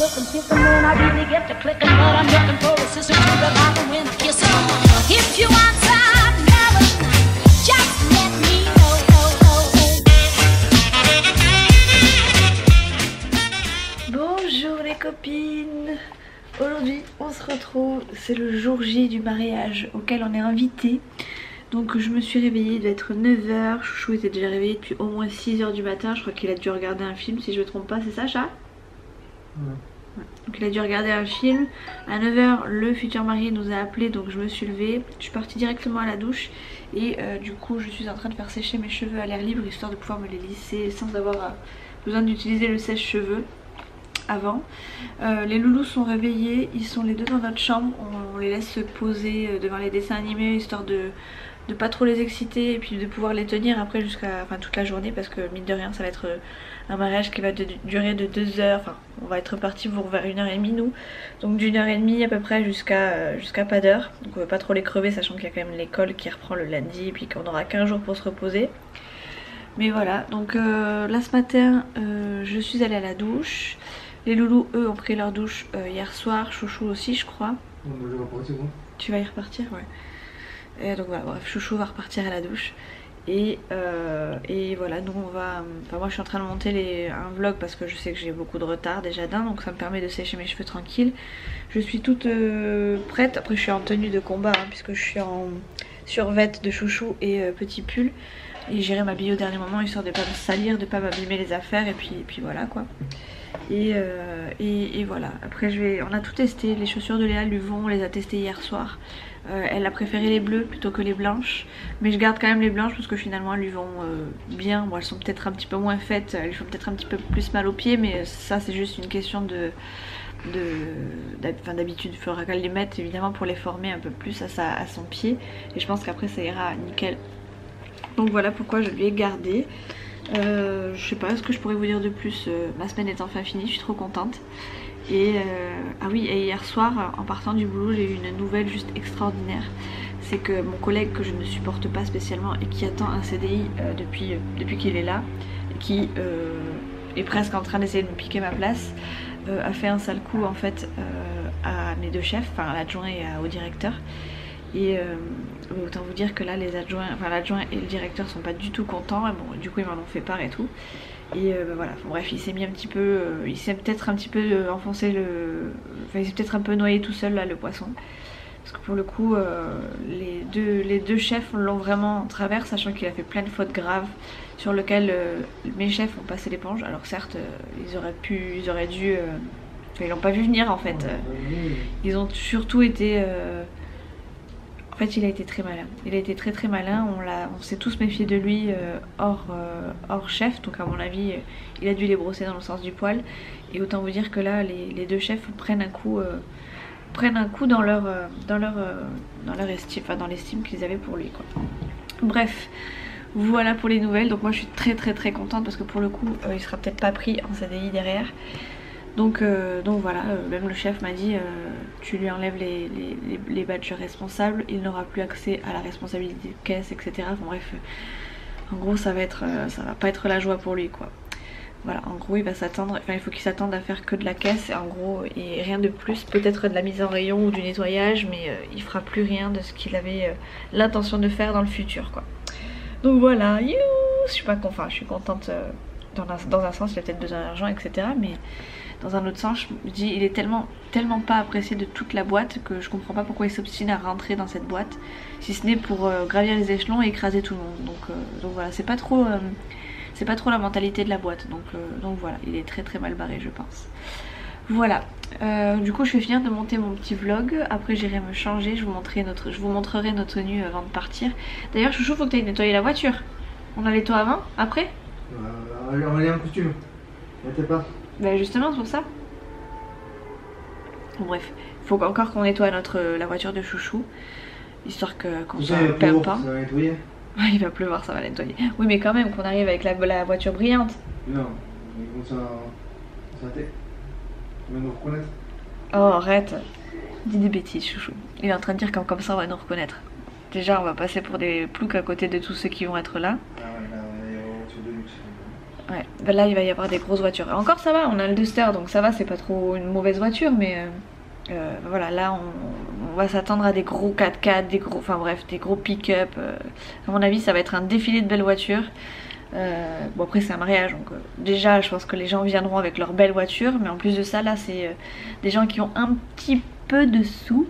looking, kissing when I really get to clicking, but I'm looking for a sister to the life and when I kiss her. If you want some melon, just let me know. Bonjour les copines. Aujourd'hui on se retrouve, c'est le jour J du mariage auquel on est invité. Donc je me suis réveillée, il doit être 9 h, Chouchou était déjà réveillé depuis au moins 6 h du matin. Je crois qu'il a dû regarder un film si je me trompe pas, c'est ça Charles? Ouais. Donc il a dû regarder un film. À 9 h le futur marié nous a appelé, donc je me suis levée. Je suis partie directement à la douche et du coup je suis en train de faire sécher mes cheveux à l'air libre histoire de pouvoir me les lisser sans avoir besoin d'utiliser le sèche-cheveux avant. Les loulous sont réveillés, ils sont les deux dans notre chambre, on les laisse se poser devant les dessins animés histoire de pas trop les exciter et puis de pouvoir les tenir après jusqu'à toute la journée, parce que mine de rien ça va être un mariage qui va durer de 2 h, enfin on va être parti pour vers 1 h 30 nous, donc d'1 h 30 à peu près jusqu'à pas d'heure, donc on va pas trop les crever sachant qu'il y a quand même l'école qui reprend le lundi et puis qu'on aura 15 jours pour se reposer. Mais voilà, donc là ce matin je suis allée à la douche. Les loulous eux ont pris leur douche hier soir, Chouchou aussi je crois. Bon, je vais repartir, moi. Tu vas y repartir, ouais. Et donc voilà, bref, Chouchou va repartir à la douche. Et voilà, nous on va... Enfin moi je suis en train de monter un vlog parce que je sais que j'ai beaucoup de retard déjà d'un, donc ça me permet de sécher mes cheveux tranquille. Je suis toute prête, après je suis en tenue de combat hein, puisque je suis en survêt de Chouchou et petit pull. Et j'irai m'habiller au dernier moment histoire de pas me salir, de pas m'abîmer les affaires et puis voilà quoi. Et voilà, après on a tout testé, les chaussures de Léa Luvon, on les a testées hier soir. Elle a préféré les bleues plutôt que les blanches, mais je garde quand même les blanches parce que finalement elles lui vont bien. Bon, elles sont peut-être un petit peu moins faites, elles lui font peut-être un petit peu plus mal aux pieds, mais ça c'est juste une question d'habitude. Il faudra qu'elle les mette évidemment pour les former un peu plus à son pied, et je pense qu'après ça ira nickel. Donc voilà pourquoi je lui ai gardé. Je sais pas ce que je pourrais vous dire de plus, ma semaine est enfin finie, je suis trop contente. Et ah oui, et hier soir en partant du boulot j'ai eu une nouvelle juste extraordinaire. C'est que mon collègue que je ne supporte pas spécialement et qui attend un CDI depuis qu'il est là, et qui est presque en train d'essayer de me piquer ma place, a fait un sale coup en fait à mes deux chefs, enfin à l'adjoint et au directeur. Et autant vous dire que là l'adjoint et le directeur sont pas du tout contents, et bon du coup ils m'en ont fait part et tout. Et voilà, bref, il s'est mis un petit peu, il s'est peut-être un petit peu enfoncé enfin il s'est peut-être un peu noyé tout seul là le poisson. Parce que pour le coup les deux chefs l'ont vraiment en travers, sachant qu'il a fait plein de fautes graves sur lesquelles mes chefs ont passé l'éponge. Alors certes ils auraient dû, enfin ils l'ont pas vu venir en fait, ils ont surtout été... En fait il a été très malin, il a été très malin, on s'est tous méfié de lui hors chef, donc à mon avis il a dû les brosser dans le sens du poil. Et autant vous dire que là les deux chefs prennent un coup dans leur estime, enfin dans l'estime qu'ils avaient pour lui quoi. Bref, voilà pour les nouvelles. Donc moi je suis très contente parce que pour le coup il sera peut-être pas pris en CDI derrière. Donc voilà, même le chef m'a dit tu lui enlèves les badges responsables, il n'aura plus accès à la responsabilité de caisse, etc. Enfin bref, en gros ça va pas être la joie pour lui quoi. Voilà, en gros il faut qu'il s'attende à faire que de la caisse en gros et rien de plus, peut-être de la mise en rayon ou du nettoyage, mais il fera plus rien de ce qu'il avait l'intention de faire dans le futur quoi. Donc voilà, je suis contente dans un sens, il a peut-être besoin d'argent etc, mais dans un autre sens je me dis il est tellement pas apprécié de toute la boîte que je comprends pas pourquoi il s'obstine à rentrer dans cette boîte, si ce n'est pour gravir les échelons et écraser tout le monde. Donc voilà, c'est pas trop la mentalité de la boîte, donc voilà, il est très mal barré je pense. Voilà, du coup je vais finir de monter mon petit vlog, après j'irai me changer, je vous montrerai notre tenue avant de partir. D'ailleurs Chouchou, faut que tu ailles nettoyer la voiture. On a les toits avant, après on va aller en costume, t'inquiète pas. Bah justement c'est pour ça. Bon, bref, il faut encore qu'on nettoie la voiture de Chouchou, histoire qu'on ne perd pas. Ça va nettoyer. Il va pleuvoir, ça va nettoyer. Oui mais quand même qu'on arrive avec la voiture brillante. Non, mais comme ça t'est. Tu vas nous reconnaître. Oh arrête, dis des bêtises Chouchou. Il est en train de dire comme ça on va nous reconnaître. Déjà on va passer pour des ploucs à côté de tous ceux qui vont être là. Ah ouais, là on est au voiture de luxe. Ouais, ben là il va y avoir des grosses voitures. Encore ça va, on a le Duster donc ça va, c'est pas trop une mauvaise voiture, mais voilà, là on va s'attendre à des gros 4x4, des gros, enfin bref, des gros pick-up. À mon avis ça va être un défilé de belles voitures. Bon après c'est un mariage donc déjà je pense que les gens viendront avec leurs belles voitures, mais en plus de ça là c'est des gens qui ont un petit peu de sous.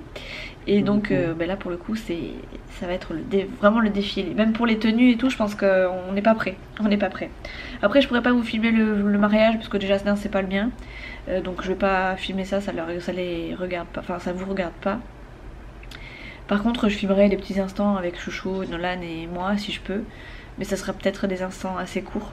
Et donc ben là pour le coup ça va être vraiment le défilé. Même pour les tenues et tout je pense qu'on n'est pas prêt. On n'est pas prêt. Après je pourrais pas vous filmer le mariage parce que déjà c'est pas le mien. Donc je vais pas filmer ça, ça les regarde pas. Enfin ça vous regarde pas. Par contre je filmerai les petits instants avec Chouchou, Nolan et moi si je peux. Mais ça sera peut-être des instants assez courts.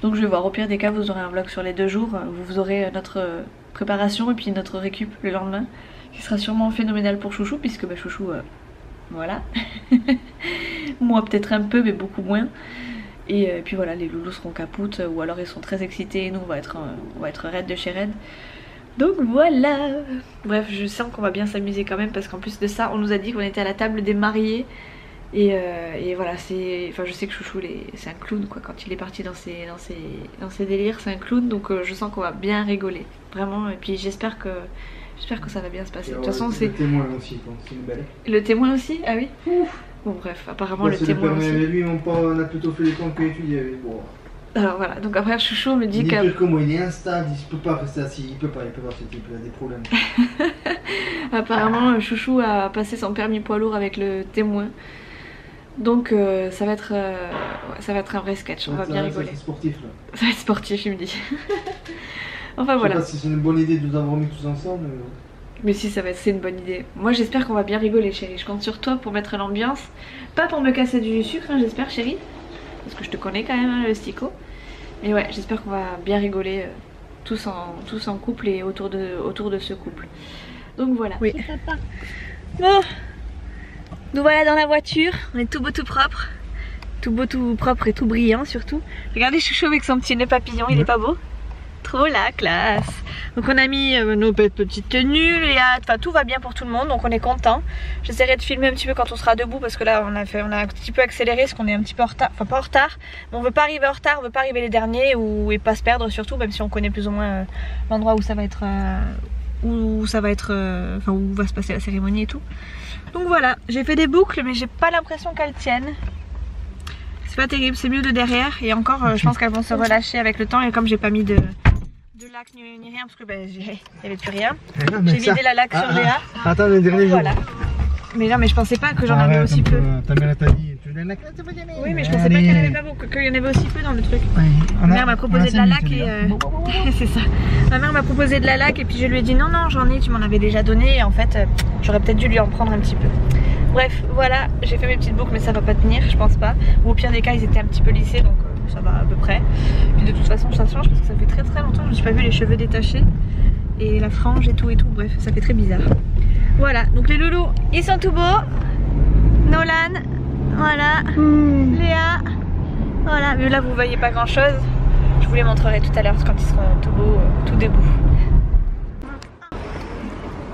Donc je vais voir, au pire des cas vous aurez un vlog sur les 2 jours. Vous aurez notre préparation et puis notre récup le lendemain, qui sera sûrement phénoménal pour Chouchou, puisque bah, Chouchou, voilà. Moi peut-être un peu, mais beaucoup moins. Et puis voilà, les loulous seront capoutes, ou alors ils sont très excités, et nous on va être raide de chez raide. Donc voilà. Bref, je sens qu'on va bien s'amuser quand même, parce qu'en plus de ça, on nous a dit qu'on était à la table des mariés. Et voilà, enfin je sais que Chouchou c'est un clown quoi, quand il est parti dans ses délires, c'est un clown, donc je sens qu'on va bien rigoler, vraiment, et puis j'espère que ça va bien se passer. De toute façon c'est... Le témoin aussi, c'est une belle. Le témoin aussi? Ah oui. Ouf. Bon bref, apparemment le témoin aussi. Lui on a plutôt fait les comptes que étudié. Bon. Alors voilà, donc après Chouchou me dit que... Il est comme moi, il est instable, il peut pas rester assis, il peut pas ce type, il a des problèmes. Apparemment Chouchou a passé son permis poids lourd avec le témoin. Donc ça va être un vrai sketch, on va bien rigoler. Ça va être sportif là. Ça va être sportif, il me dit. Enfin voilà. Je sais pas si c'est une bonne idée de nous avoir mis tous ensemble. Mais si, c'est une bonne idée. Moi j'espère qu'on va bien rigoler chérie, je compte sur toi pour mettre l'ambiance. Pas pour me casser du sucre, hein, j'espère chérie. Parce que je te connais quand même, hein, le stico. Mais ouais, j'espère qu'on va bien rigoler tous en couple et autour de ce couple. Donc voilà. Oui. Bon. Nous voilà dans la voiture, on est tout beau tout propre. Tout beau tout propre et tout brillant surtout. Regardez Chouchou avec son petit nœud papillon, il est pas beau? Trop la classe. Donc on a mis nos petites tenues, enfin tout va bien pour tout le monde, donc on est content. J'essaierai de filmer un petit peu quand on sera debout, parce que là on a un petit peu accéléré parce qu'on est un petit peu en retard, enfin pas en retard, mais on veut pas arriver en retard, on veut pas arriver les derniers et pas se perdre surtout, même si on connaît plus ou moins l'endroit où ça va être, où va se passer la cérémonie et tout. Donc voilà, j'ai fait des boucles mais j'ai pas l'impression qu'elles tiennent. C'est pas terrible, c'est mieux de derrière, et encore je pense qu'elles vont se relâcher avec le temps, et comme j'ai pas mis de lac ni rien parce que il n'y avait plus rien, j'ai vidé la lac sur Léa. Attends, le dernier jour. Voilà. Mais non, mais je pensais pas que j'en avais aussi peu. Ta mère t'a dit, tu veux la lac? Oui, mais je pensais pas qu'il y en avait pas beaucoup, qu'il y en avait aussi peu dans le truc. Ma mère m'a proposé de la lac et c'est ça. Ma mère m'a proposé de la lac et puis je lui ai dit non j'en ai, tu m'en avais déjà donné, et en fait j'aurais peut-être dû lui en prendre un petit peu. Bref, voilà, j'ai fait mes petites boucles mais ça va pas tenir, je pense pas. Ou au pire des cas ils étaient un petit peu lissés, donc ça va à peu près. Puis de toute façon ça change parce que ça fait très longtemps que je me suis pas vu les cheveux détachés. Et la frange et tout, bref ça fait très bizarre. Voilà, donc les loulous ils sont tout beaux. Nolan, voilà, Léa, voilà, mais là vous voyez pas grand chose. Je vous les montrerai tout à l'heure quand ils seront tout beaux, tout debout.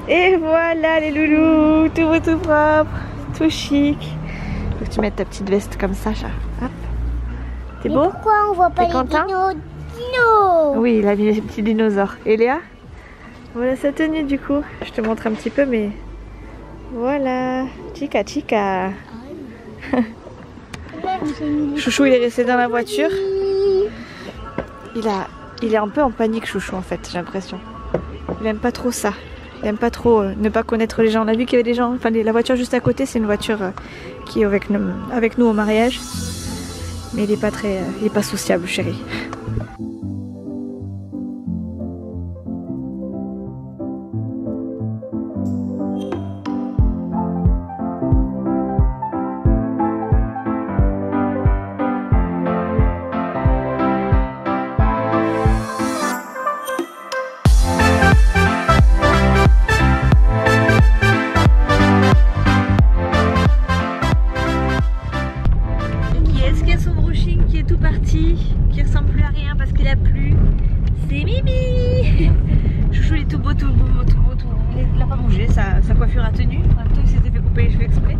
Et voilà les loulous, tout beau, tout propre, tout chic. Faut que tu mettes ta petite veste comme ça, chat. Hop. T'es beau? Pourquoi on voit pas les dinos? Oui, il a mis les petits dinosaures. Et Léa? Voilà sa tenue du coup. Je te montre un petit peu, mais voilà. Chica chica. Chouchou il est resté dans la voiture. Il est un peu en panique Chouchou en fait, j'ai l'impression. Il aime pas trop ça. Il aime pas trop ne pas connaître les gens. On a vu qu'il y avait des gens, enfin la voiture juste à côté c'est une voiture qui est avec nous au mariage. Mais il est pas sociable chérie. Qui ressemble plus à rien parce qu'il a plu. C'est Mimi. Chouchou il est tout beau. Il a pas bougé, sa coiffure a tenu. En même temps il s'était fait couper les cheveux exprès.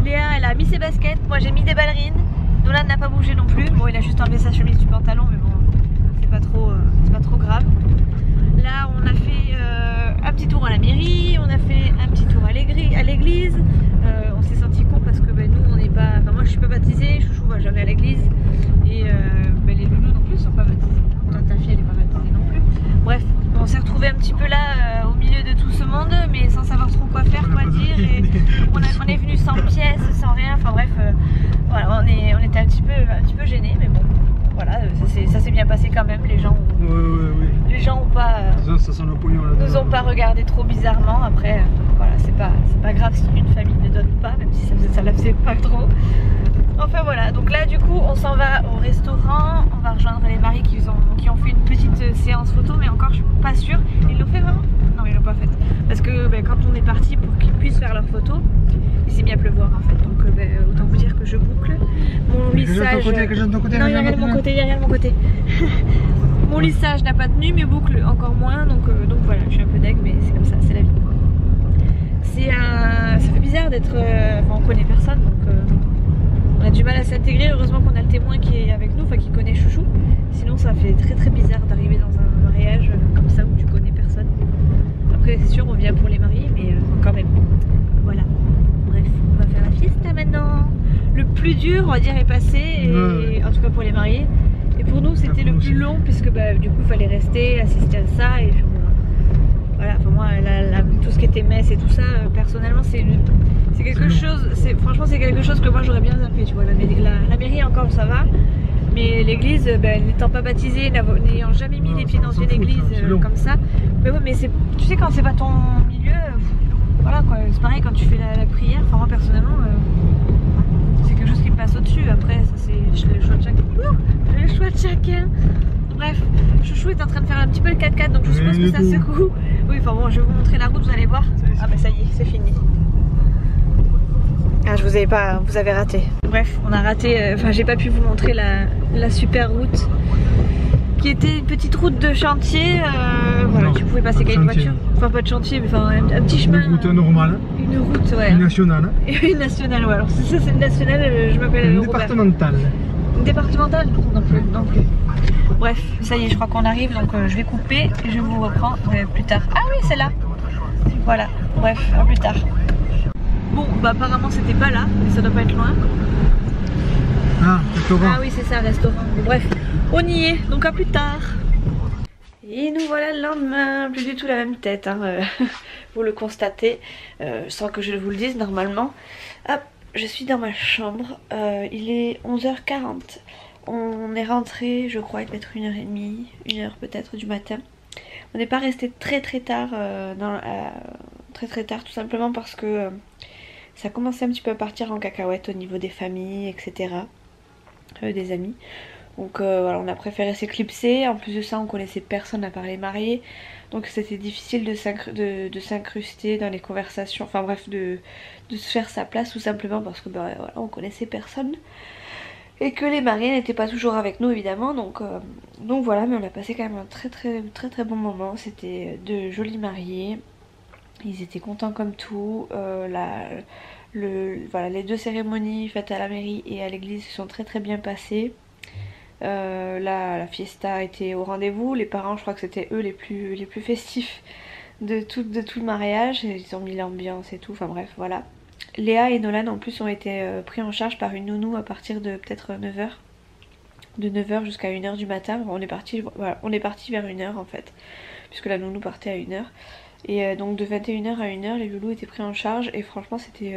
Léa elle a mis ses baskets, moi j'ai mis des ballerines. Nolan n'a pas bougé non plus. Bon il a juste enlevé sa chemise du pantalon, mais bon c'est pas trop grave. Là on a fait un petit tour à la mairie, on a fait un petit tour à l'église. On s'est senti con parce que nous on n'est pas, enfin moi je suis pas baptisée, Chouchou va jamais à l'église et les loulous non plus sont pas baptisés. Toi ta fille elle est pas baptisée non plus. Bref, on s'est retrouvé un petit peu là au milieu de tout ce monde mais sans savoir trop quoi faire, quoi dire, et on est venu sans pièces, sans rien, enfin bref, voilà, on était un petit peu gênés mais bon. Voilà, ça s'est bien passé quand même, les gens les gens ont pas, nous ont pas regardé trop bizarrement. Après, voilà, c'est pas grave si une famille ne donne pas, même si ça la faisait pas trop. Enfin voilà, donc là du coup on s'en va au restaurant, on va rejoindre les maris qui ont fait une petite séance photo, mais encore je suis pas sûre, ils l'ont fait vraiment? Non, ils l'ont pas fait, parce que quand on est parti pour qu'ils puissent faire leurs photos, il s'est mis à pleuvoir en fait, donc autant vous dire que je boucle mon lissage. Non, il n'y a rien de mon côté, il y a rien de mon côté. Mon lissage n'a pas tenu, mes boucles encore moins, donc voilà, je suis un peu deg, mais c'est comme ça, c'est la vie. Ça fait bizarre d'être, enfin on connaît personne, donc on a du mal à s'intégrer. Heureusement qu'on a le témoin qui est avec nous, enfin qui connaît Chouchou, sinon ça fait très bizarre d'arriver dans un mariage comme ça où tu connais personne. Après c'est sûr on vient pour les mariés, mais quand même, voilà. Bref, on va faire la fiesta maintenant. Le plus dur on va dire est passé, et en tout cas pour les mariés. Et pour nous c'était le plus long puisque du coup il fallait rester, assister à ça, et puis voilà, enfin moi tout ce qui était messe et tout ça, personnellement c'est quelque chose, franchement c'est quelque chose que moi j'aurais bien zappé, tu vois. La mairie encore ça va, mais l'église, n'étant pas baptisée, n'ayant jamais mis les pieds dans une église comme ça, mais ouais, mais tu sais quand c'est pas ton milieu, voilà quoi, c'est pareil quand tu fais la prière, enfin moi personnellement c'est quelque chose qui me passe au-dessus. Après ça c'est le choix de chacun. Le choix de chacun. Bref, Chouchou est en train de faire un petit peu le 4x4, donc je suppose que ça secoue. Oui, enfin bon, je vais vous montrer la route, vous allez voir. Ah bah ça y est, c'est fini. Ah, vous avez raté. Bref, on a raté, enfin j'ai pas pu vous montrer la super route qui était une petite route de chantier. Voilà, tu pouvais passer qu'avec une voiture. Enfin pas de chantier, mais enfin un petit chemin. Une route normale. Une route, ouais. Une nationale. Une nationale, ouais. Alors si ça c'est une nationale, je m'appelle Une départementale. Une départementale? Non plus, non plus. Bref, ça y est, je crois qu'on arrive, donc je vais couper et je vous reprends plus tard. Ah oui, c'est là. Voilà, bref, à plus tard. Bon, apparemment c'était pas là, mais ça doit pas être loin. Ah, restaurant. Ah oui, c'est ça, restaurant. Bref, on y est, donc à plus tard. Et nous voilà le lendemain, plus du tout la même tête, hein, vous le constatez, sans que je vous le dise normalement. Hop, je suis dans ma chambre, il est 11h40. On est rentré, je crois, il doit être 1h30, 1h peut-être du matin. On n'est pas resté très tard, très tard, tout simplement parce que ça commençait un petit peu à partir en cacahuète au niveau des familles, etc. Des amis. Donc voilà, on a préféré s'éclipser. En plus de ça, on connaissait personne à part les mariés. Donc c'était difficile de s'incruster dans les conversations. Enfin bref, de se faire sa place tout simplement parce que voilà, on connaissait personne. Et que les mariés n'étaient pas toujours avec nous évidemment, donc voilà, mais on a passé quand même un très bon moment. C'était de jolis mariés, ils étaient contents comme tout. Voilà, les deux cérémonies faites à la mairie et à l'église se sont très bien passées. La fiesta était au rendez-vous, les parents je crois que c'était eux les plus festifs de tout le mariage, ils ont mis l'ambiance et tout, enfin bref voilà. Léa et Nolan en plus ont été pris en charge par une nounou à partir de peut-être 9h. De 9h jusqu'à 1h du matin. On est parti vers 1h en fait. Puisque la nounou partait à 1h. Et donc de 21h à 1h, les loulous étaient pris en charge. Et franchement c'était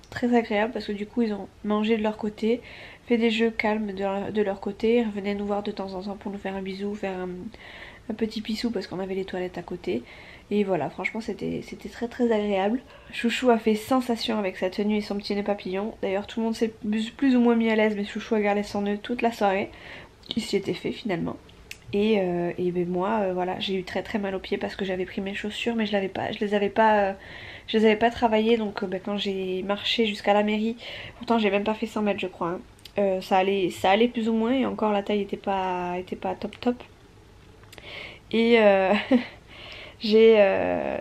très agréable parce que du coup ils ont mangé de leur côté, fait des jeux calmes de leur côté. Ils revenaient nous voir de temps en temps pour nous faire un bisou, faire un petit pissou parce qu'on avait les toilettes à côté. Et voilà, franchement c'était très agréable. Chouchou a fait sensation avec sa tenue et son petit nœud papillon. D'ailleurs tout le monde s'est plus ou moins mis à l'aise, mais Chouchou a gardé son nœud toute la soirée. Il s'y était fait finalement. Et ben moi voilà, j'ai eu très mal aux pieds parce que j'avais pris mes chaussures mais je les avais pas travaillées. Donc quand j'ai marché jusqu'à la mairie, pourtant j'ai même pas fait 100 mètres je crois, hein. Ça allait plus ou moins et encore la taille était pas top. Et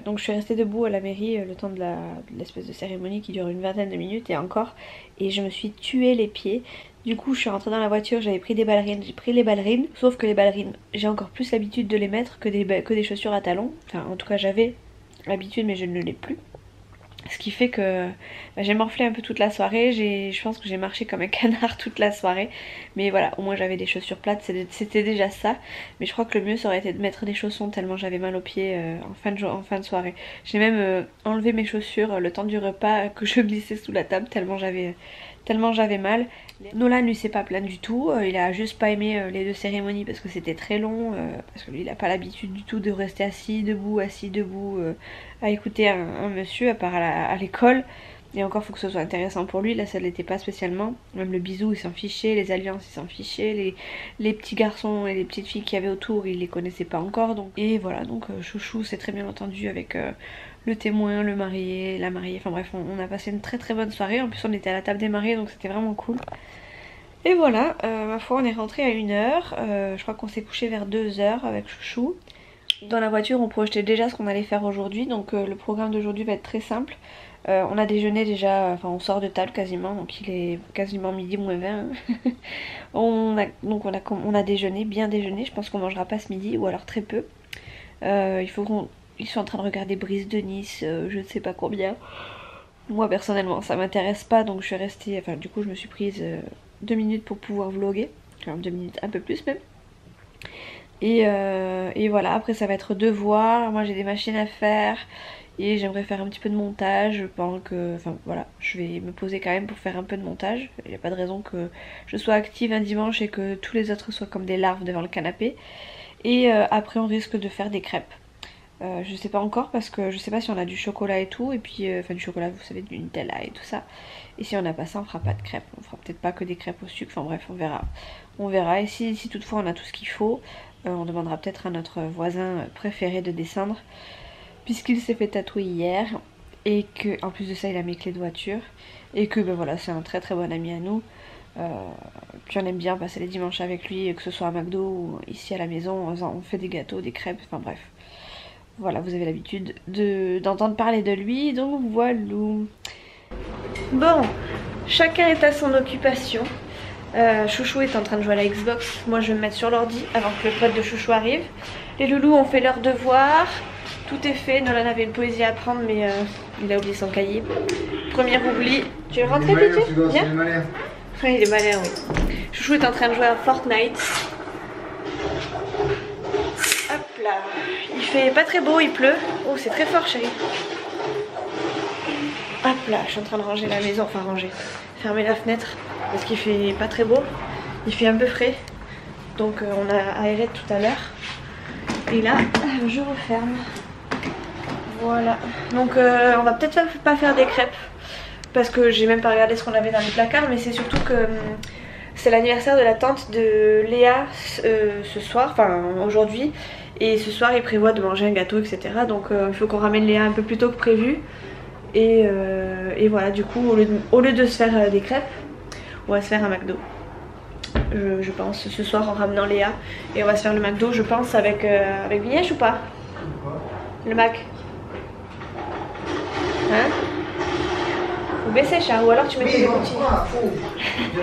donc je suis restée debout à la mairie le temps de l'espèce de cérémonie qui dure une vingtaine de minutes et encore, et je me suis tué les pieds Du coup je suis rentrée dans la voiture, j'avais pris des ballerines, j'ai pris les ballerines. Sauf que les ballerines, j'ai encore plus l'habitude de les mettre que des chaussures à talons. Enfin en tout cas j'avais l'habitude mais je ne l'ai plus. Ce qui fait que j'ai morflé un peu toute la soirée, je pense que j'ai marché comme un canard toute la soirée. Mais voilà, au moins j'avais des chaussures plates, c'était déjà ça. Mais je crois que le mieux ça aurait été de mettre des chaussons tellement j'avais mal aux pieds en fin de soirée. J'ai même enlevé mes chaussures le temps du repas que je glissais sous la table tellement j'avais mal. Nolan lui s'est pas plaint du tout, il a juste pas aimé les 2 cérémonies parce que c'était très long, parce que lui il a pas l'habitude du tout de rester assis debout à écouter un monsieur à part à l'école. Et encore faut que ce soit intéressant pour lui, là ça l'était pas spécialement. Même le bisou il s'en fichait, les alliances il s'en fichait, les petits garçons et les petites filles qu'il y avait autour il les connaissait pas encore. Donc. Et voilà, donc Chouchou s'est très bien entendu avec le témoin, le marié, la mariée, enfin bref on a passé une très très bonne soirée. En plus on était à la table des mariés donc c'était vraiment cool. Et voilà, ma foi on est rentré à 1h, je crois qu'on s'est couché vers 2h avec Chouchou. Dans la voiture on projetait déjà ce qu'on allait faire aujourd'hui, donc le programme d'aujourd'hui va être très simple. On a déjeuné déjà, enfin on sort de table quasiment, donc il est quasiment midi moins 20. on a déjeuné, bien déjeuné, je pense qu'on mangera pas ce midi ou alors très peu. Ils sont en train de regarder Brise de Nice, je ne sais pas combien. Moi personnellement ça m'intéresse pas donc je suis restée, enfin du coup je me suis prise 2 minutes pour pouvoir vlogger, enfin 2 minutes, un peu plus même. Et voilà, après ça va être devoir, moi j'ai des machines à faire et j'aimerais faire un petit peu de montage. Je pense que, enfin voilà, je vais me poser quand même pour faire un peu de montage. Il n'y a pas de raison que je sois active un dimanche et que tous les autres soient comme des larves devant le canapé. Et après on risque de faire des crêpes. Je sais pas encore parce que je sais pas si on a du chocolat et tout, et puis enfin du chocolat vous savez, du Nutella et tout ça. Et si on n'a pas ça on fera pas de crêpes, on fera peut-être pas que des crêpes au sucre, enfin bref on verra. Et si toutefois on a tout ce qu'il faut, on demandera peut-être à notre voisin préféré de descendre puisqu'il s'est fait tatouer hier et que en plus de ça il a mes clés de voiture et que ben voilà c'est un très très bon ami à nous. Puis on aime bien passer les dimanches avec lui, que ce soit à McDo ou ici à la maison, on fait des gâteaux, des crêpes, enfin bref. Voilà, vous avez l'habitude d'entendre parler de lui, donc voilà. Bon, chacun est à son occupation. Chouchou est en train de jouer à la Xbox, moi je vais me mettre sur l'ordi avant que le pote de Chouchou arrive. Les loulous ont fait leur devoir, tout est fait. Nolan avait une poésie à apprendre mais il a oublié son cahier. Premier oubli. Tu es rentré petit? Viens. Oui, il est malin, oui. Chouchou est en train de jouer à Fortnite. Hop là. Il fait pas très beau, il pleut. Oh, c'est très fort, chérie. Hop là, je suis en train de ranger la maison, enfin ranger. Fermer la fenêtre parce qu'il fait pas très beau. Il fait un peu frais. Donc on a aéré tout à l'heure. Et là, je referme. Voilà. Donc on va peut-être pas faire des crêpes. Parce que j'ai même pas regardé ce qu'on avait dans les placards. Mais c'est surtout que c'est l'anniversaire de la tante de Léa ce soir, enfin aujourd'hui. Et ce soir il prévoit de manger un gâteau, etc. Donc il faut qu'on ramène Léa un peu plus tôt que prévu. Et voilà, du coup au lieu de se faire des crêpes, on va se faire un McDo. Je pense ce soir en ramenant Léa. Et on va se faire le McDo je pense avec Vignèche ou pas? Le Mac. Hein? Faut baisser chat, ou alors tu mets tes petits.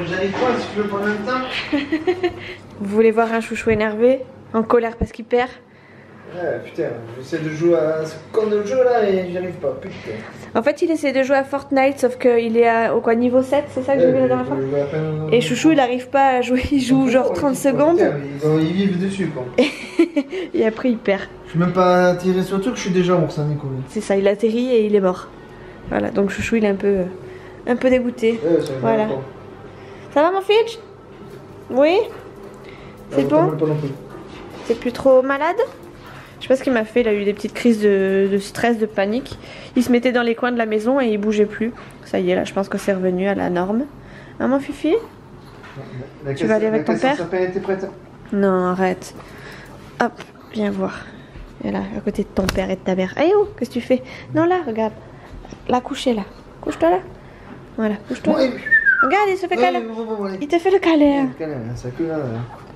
J'arrive pas si tu veux pas en même temps. Vous voulez voir un Chouchou énervé? En colère parce qu'il perd? Ouais putain, j'essaie de jouer à ce con de jeu là et j'y arrive pas, putain. En fait il essaie de jouer à Fortnite sauf qu'il est au niveau 7, c'est ça que j'ai vu la dernière fois? Et Chouchou il arrive pas à jouer, il joue genre 30 secondes. Ils vivent dessus quoi. Et après il perd. Je suis même pas tiré sur le truc, je suis déjà mort, ça m'est collé. C'est ça, il atterrit et il est mort. Voilà, donc Chouchou il est un peu dégoûté. Voilà. Ça va mon fils? Oui? C'est bon? C'est plus trop malade? Je sais pas ce qu'il m'a fait, il a eu des petites crises de stress, de panique. Il se mettait dans les coins de la maison et il bougeait plus. Ça y est, là je pense que c'est revenu à la norme. Hein mon Fifi? Tu vas aller avec ton père? T'es prête? Non, arrête. Hop, viens voir. Et là, à côté de ton père et de ta mère. Aïe oh, qu'est-ce que tu fais? Non là, regarde. Là, couché là. Couche-toi là. Voilà, couche-toi. Regarde, il se fait câlin. Il te fait le câlin.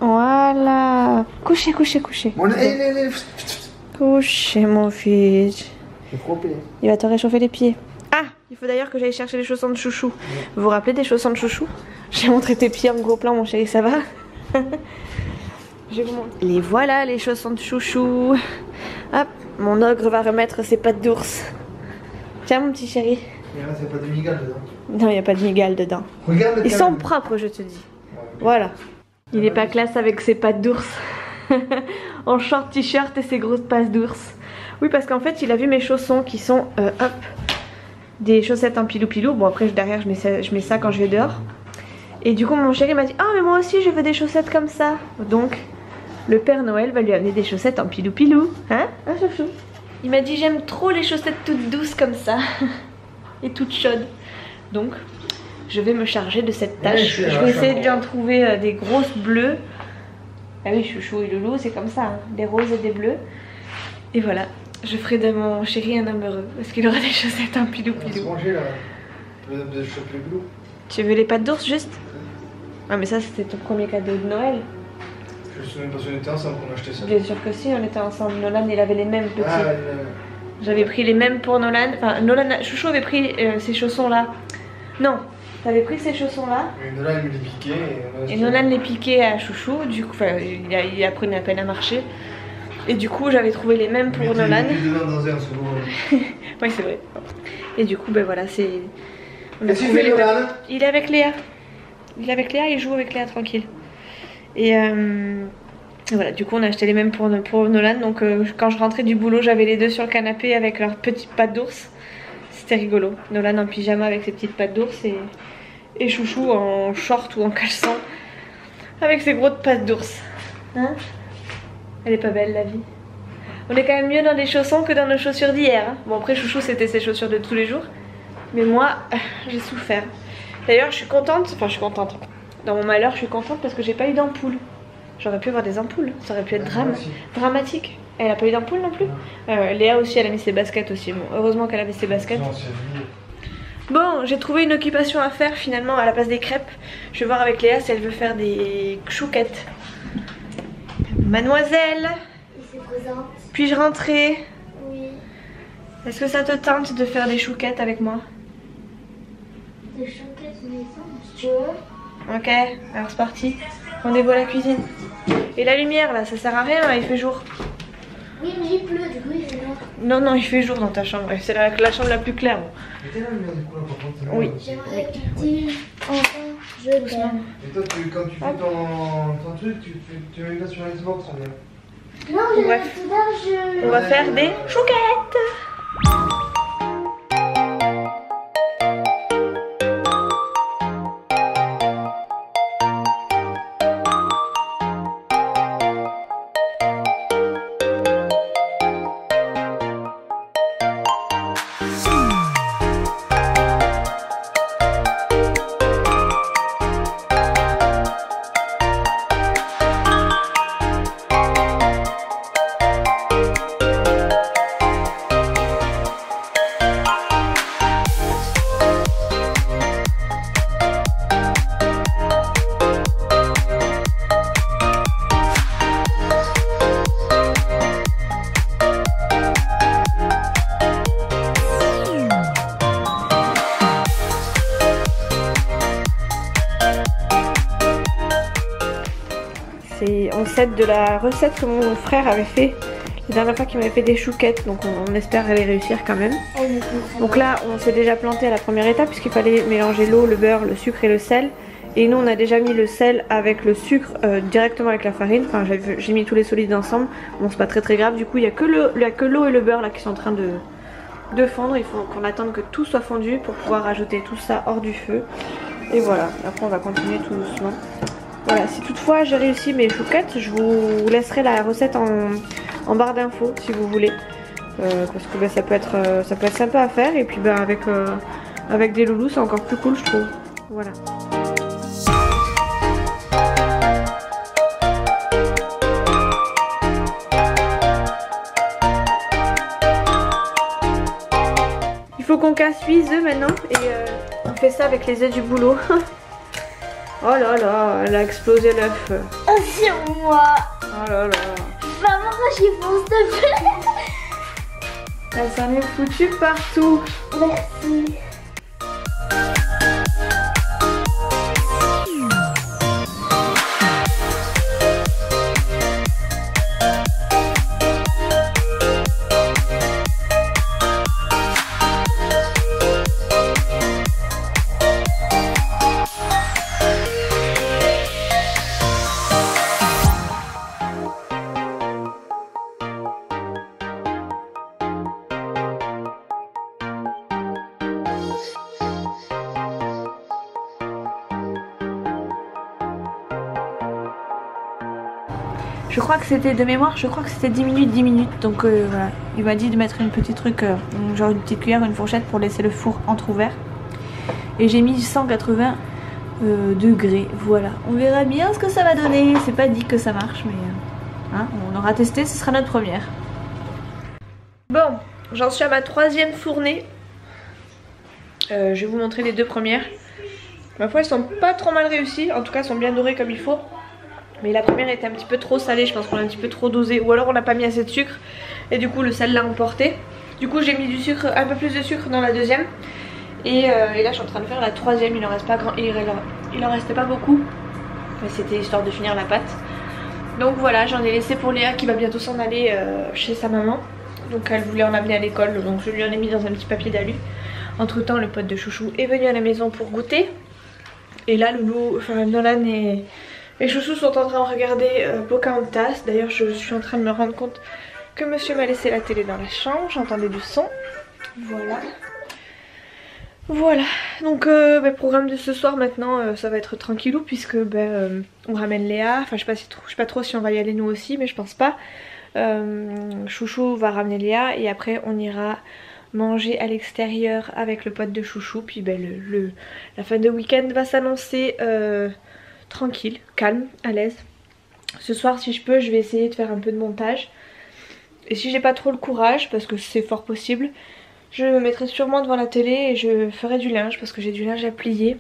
Voilà. Couchez, couchez, couchez. Couchez mon fils. Il va te réchauffer les pieds. Ah, Il faut d'ailleurs que j'aille chercher les chaussons de chouchou. Vous vous rappelez des chaussons de chouchou? J'ai montré tes pieds en gros plan mon chéri, ça va? Je vais vous montrer. Les voilà les chaussons de chouchou. Hop, mon ogre va remettre ses pattes d'ours. Tiens mon petit chéri. Et là, c'est pas des migales dedans. Non, il n'y a pas de migales dedans. Regarde. Ils sont propres, je te dis. Voilà. Il est pas classe avec ses pattes d'ours. En short t-shirt et ses grosses pattes d'ours. Oui, parce qu'en fait, il a vu mes chaussons qui sont, hop, des chaussettes en pilou-pilou. Bon, après, derrière, je mets ça quand je vais dehors. Et du coup, mon chéri m'a dit, ah, mais moi aussi, je veux des chaussettes comme ça. Donc, le Père Noël va lui amener des chaussettes en pilou-pilou. Hein, chouchou? Il m'a dit, j'aime trop les chaussettes toutes douces comme ça. Et toutes chaudes. Donc, je vais me charger de cette tâche. Je vais essayer de lui en trouver des grosses bleues. Ah oui, chouchou et loulou, c'est comme ça, hein. Des roses et des bleus. Et voilà, je ferai de mon chéri un homme heureux. Parce qu'il aura des chaussettes en pilou-pilou. C'est mangé là. Le chocolat bleu. Tu veux les pattes d'ours juste? Ah mais ça c'était ton premier cadeau de Noël. Je me souviens pas si on était ensemble qu'on a acheté ça. Bien sûr que si, on était ensemble. Nolan il avait les mêmes petits. Ah, J'avais pris les mêmes pour Nolan. Enfin, Chouchou avait pris ces chaussons là. Non, t'avais pris ces chaussons là. Et Nolan il les piquait. Et Nolan les piquait à Chouchou. Du coup, il apprenait à peine à marcher. Et du coup, j'avais trouvé les mêmes pour Nolan. Oui, c'est vrai. Et du coup, ben voilà, c'est. Qu'est-ce qu'il fait, Nolan? Il est avec Léa. Il est avec Léa, il joue avec Léa tranquille. Et voilà, du coup, on a acheté les mêmes pour Nolan. Donc, quand je rentrais du boulot, j'avais les deux sur le canapé avec leurs petites pattes d'ours. C'était rigolo. Nolan en pyjama avec ses petites pattes d'ours et Chouchou en short ou en caleçon avec ses grosses pattes d'ours. Hein? Elle est pas belle la vie. On est quand même mieux dans les chaussons que dans nos chaussures d'hier. Hein. Bon après Chouchou c'était ses chaussures de tous les jours. Mais moi j'ai souffert. D'ailleurs je suis contente, enfin je suis contente. Dans mon malheur je suis contente parce que j'ai pas eu d'ampoule. J'aurais pu avoir des ampoules, ça aurait pu être dramatique. Elle a pas eu d'ampoule non plus. Léa aussi elle a mis ses baskets aussi. Bon, heureusement qu'elle avait ses baskets. Bon, j'ai trouvé une occupation à faire finalement à la place des crêpes. Je vais voir avec Léa si elle veut faire des chouquettes. Mademoiselle, puis-je rentrer? Oui. Est-ce que ça te tente de faire des chouquettes avec moi? Des chouquettes maison, si tu veux. Ok, alors c'est parti. Rendez-vous à la cuisine. Et la lumière là, ça sert à rien, il fait jour. Oui, mais il pleut, du coup il fait noir. Non, non, il fait jour dans ta chambre. C'est la chambre la plus claire. Mettez la lumière du coup là par contre. Oui. J'aimerais quitter enfin, je t'aime. Et toi, quand tu fais ton truc, tu mets là sur Xbox on dirait. Non, je Bref. tout d'heure, je. On va faire des chouquettes. C'est ancêtre de la recette que mon frère avait fait la dernière fois qu'il m'avait fait des chouquettes, donc on espère les réussir quand même. Donc là on s'est déjà planté à la première étape puisqu'il fallait mélanger l'eau, le beurre, le sucre et le sel. Et nous on a déjà mis le sel avec le sucre directement avec la farine, enfin j'ai mis tous les solides ensemble, bon c'est pas très grave, du coup il n'y a que l'eau et le beurre là qui sont en train de fondre. Il faut qu'on attende que tout soit fondu pour pouvoir rajouter tout ça hors du feu. Et voilà, après on va continuer tout doucement. Voilà, si toutefois j'ai réussi mes chouquettes, je vous laisserai la recette en barre d'infos si vous voulez. Parce que ça peut être sympa à faire et puis avec des loulous c'est encore plus cool je trouve. Voilà. Il faut qu'on casse 8 œufs maintenant et on fait ça avec les œufs du boulot. Oh là là, elle a explosé l'œuf. Oh, c'est moi. Oh là là. Maman, quand j'y fonce, s'il te plaît. Elle s'en est foutue partout. Merci. Je crois que c'était de mémoire, je crois que c'était 10 minutes. Donc voilà, il m'a dit de mettre une petite truc, genre une petite cuillère, une fourchette pour laisser le four entrouvert. Et j'ai mis 180 degrés, voilà. On verra bien ce que ça va donner. C'est pas dit que ça marche, mais hein, on aura testé, ce sera notre première. Bon, j'en suis à ma 3e fournée. Je vais vous montrer les 2 premières. Ma foi, elles sont pas trop mal réussies, en tout cas elles sont bien dorées comme il faut. Mais la première était un petit peu trop salée, je pense qu'on a un petit peu trop dosé. Ou alors on n'a pas mis assez de sucre et du coup le sel l'a emporté. Du coup j'ai mis du sucre, un peu plus de sucre dans la 2e. Et là je suis en train de faire la 3e, il en reste pas grand, il en restait pas beaucoup. Mais c'était histoire de finir la pâte. Donc voilà, j'en ai laissé pour Léa qui va bientôt s'en aller chez sa maman. Donc elle voulait en amener à l'école, donc je lui en ai mis dans un petit papier d'alu. Entre temps le pote de Chouchou est venu à la maison pour goûter. Et là Loulou, enfin Nolan et Chouchou sont en train de regarder Pocahontas. D'ailleurs je suis en train de me rendre compte que monsieur m'a laissé la télé dans la chambre, j'entendais du son. Voilà. Voilà, donc programme de ce soir maintenant, ça va être tranquillou puisque on ramène Léa. Enfin je sais pas trop si on va y aller nous aussi, mais je pense pas. Chouchou va ramener Léa et après on ira manger à l'extérieur avec le pote de Chouchou. Puis la fin de week-end va s'annoncer tranquille, calme, à l'aise. Ce soir si je peux je vais essayer de faire un peu de montage. Et si j'ai pas trop le courage, parce que c'est fort possible, je me mettrai sûrement devant la télé et je ferai du linge parce que j'ai du linge à plier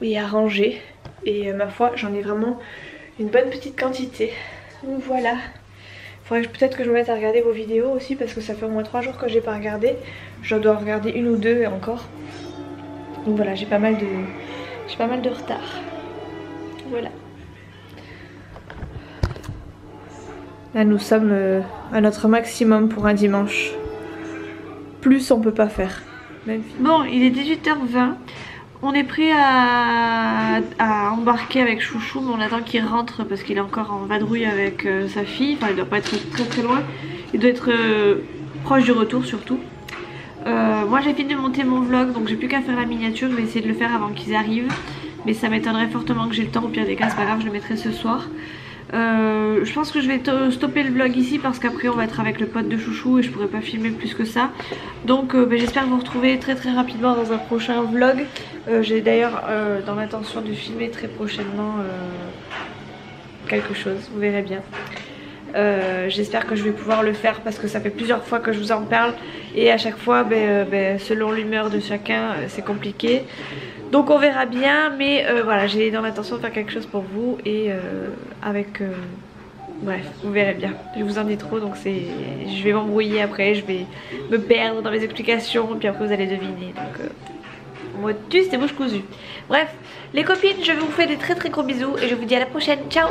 et à ranger. Et ma foi j'en ai vraiment une bonne petite quantité. Donc voilà. Faudrait peut-être que je me mette à regarder vos vidéos aussi parce que ça fait au moins 3 jours que j'ai pas regardé. Je dois en regarder 1 ou 2 et encore. Donc voilà, j'ai pas mal de retard. Voilà. Là nous sommes à notre maximum pour un dimanche. Plus on peut pas faire. Bon, il est 18h20. On est prêt à embarquer avec Chouchou, mais on attend qu'il rentre parce qu'il est encore en vadrouille avec sa fille. Enfin il doit pas être très loin. Il doit être proche du retour surtout. Moi j'ai fini de monter mon vlog, donc j'ai plus qu'à faire la miniature. Je vais essayer de le faire avant qu'ils arrivent. Mais ça m'étonnerait fortement que j'ai le temps. Au pire des cas c'est pas grave, je le mettrai ce soir. Je pense que je vais stopper le vlog ici parce qu'après on va être avec le pote de Chouchou et je pourrais pas filmer plus que ça. Donc j'espère vous retrouver très rapidement dans un prochain vlog. J'ai d'ailleurs dans l'intention de filmer très prochainement quelque chose, vous verrez bien. J'espère que je vais pouvoir le faire parce que ça fait plusieurs fois que je vous en parle et à chaque fois selon l'humeur de chacun c'est compliqué. Donc on verra bien, mais voilà, j'ai dans l'intention de faire quelque chose pour vous et bref, vous verrez bien. Je vous en dis trop, donc je vais m'embrouiller après, je vais me perdre dans mes explications et puis après vous allez deviner. Donc motus et bouche cousue. Bref, les copines, je vous fais des très gros bisous et je vous dis à la prochaine. Ciao.